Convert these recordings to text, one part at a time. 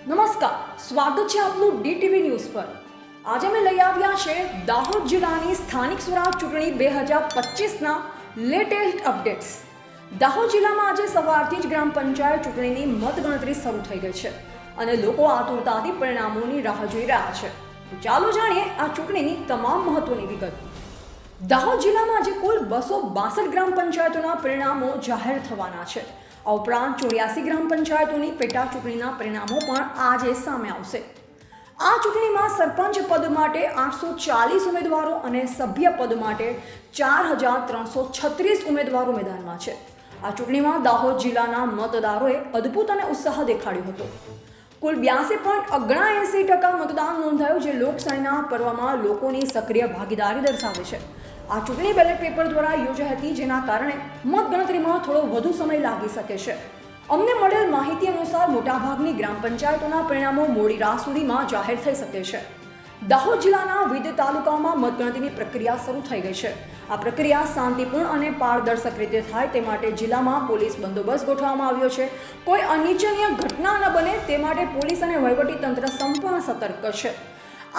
નમસ્કાર, સ્વાગત છે આપનું ડીટીવી ન્યૂઝ પર। આજે અમે લઈ આવ્યા છે દાહોદ જિલ્લાની સ્થાનિક સ્વરાજ ચૂંટણી 2025ના લેટેસ્ટ અપડેટ્સ। દાહોદ જિલ્લામાં આજે સવારથી જ ગ્રામ પંચાયત ચૂંટણીની મતગણતરી શરૂ થઈ ગઈ છે અને લોકો આતુરતાથી પરિણામોની રાહ જોઈ રહ્યા છે। તો ચાલો જાણીએ આ ચૂંટણીની તમામ મહત્વની વિગત। દાહોદ જિલ્લામાં આજે કુલ 262 ગ્રામ પંચાયતોના પરિણામો જાહેર થવાના છે। આ ઉપરાંત 84 ગ્રામ પંચાયતોની પેટા ચૂંટણીના પરિણામો પણ આજે સામે આવશે। આ ચૂંટણીમાં સરપંચ પદ માટે 840 ઉમેદવારો અને સભ્ય પદ માટે 4336 ઉમેદવારો મેદાનમાં છે। આ ચૂંટણીમાં દાહોદ જિલ્લાના મતદારોએ અદ્ભુત અને ઉત્સાહ દેખાડ્યો હતો। કુલ 82.79% મતદાન નોંધાયું, જે લોકશાહીના પર્વમાં લોકોની સક્રિય ભાગીદારી દર્શાવે છે। આ ચૂંટણી બેલેટ પેપર દ્વારા યોજાઈ હતી, જેના કારણે મતગણતરીમાં થોડો વધુ સમય લાગી શકે છે। અમને મળેલ માહિતી અનુસાર મોટાભાગની ગ્રામ પંચાયતોના પરિણામો મોડી રાત સુધીમાં જાહેર થઈ શકે છે। દાહોદ જિલ્લાના વિવિધ તાલુકાઓમાં મતગણતરીની પ્રક્રિયા શરૂ થઈ ગઈ છે। આ પ્રક્રિયા શાંતિપૂર્ણ અને પારદર્શક રીતે થાય તે માટે જિલ્લામાં પોલીસ બંદોબસ્ત ગોઠવવામાં આવ્યો છે। કોઈ અનિચ્છનીય ઘટના ન બને તે માટે પોલીસ અને વહીવટીતંત્ર સંપૂર્ણ સતર્ક છે।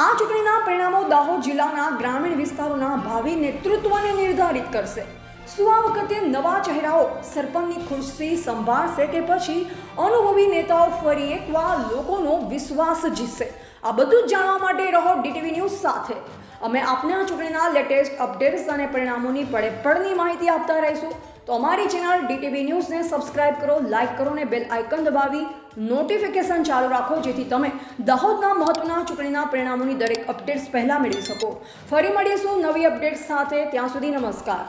આ ચૂંટણીના પરિણામો દાહોદ જિલ્લાના ગ્રામીણ વિસ્તારોના ભાવિ નેતૃત્વને નિર્ધારિત કરશે। શું આ વખતે નવા ચહેરાઓ સરપંચની ખુરશી સંભાળશે કે પછી અનુભવી નેતાઓ ફરી એકવાર લોકોનો વિશ્વાસ જીતશે? આ બધું જ જાણવા માટે રહો ડીટીવી ન્યૂઝ સાથે। અમે આપને આ ચૂંટણીના લેટેસ્ટ અપડેટ્સ અને પરિણામોની પડની માહિતી આપતા રહીશું। તો અમારી ચેનલ ડીટીવી ન્યૂઝને સબસ્ક્રાઇબ કરો, લાઇક કરો અને બેલ આઇકન દબાવી નોટિફિકેશન ચાલુ રાખો, જેથી તમે દાહોદના મહત્વના ચૂંટણીના પરિણામોની દરેક અપડેટ્સ પહેલા મેળવી શકો। ફરી મળીશું નવી અપડેટ્સ સાથે, ત્યાં સુધી નમસ્કાર।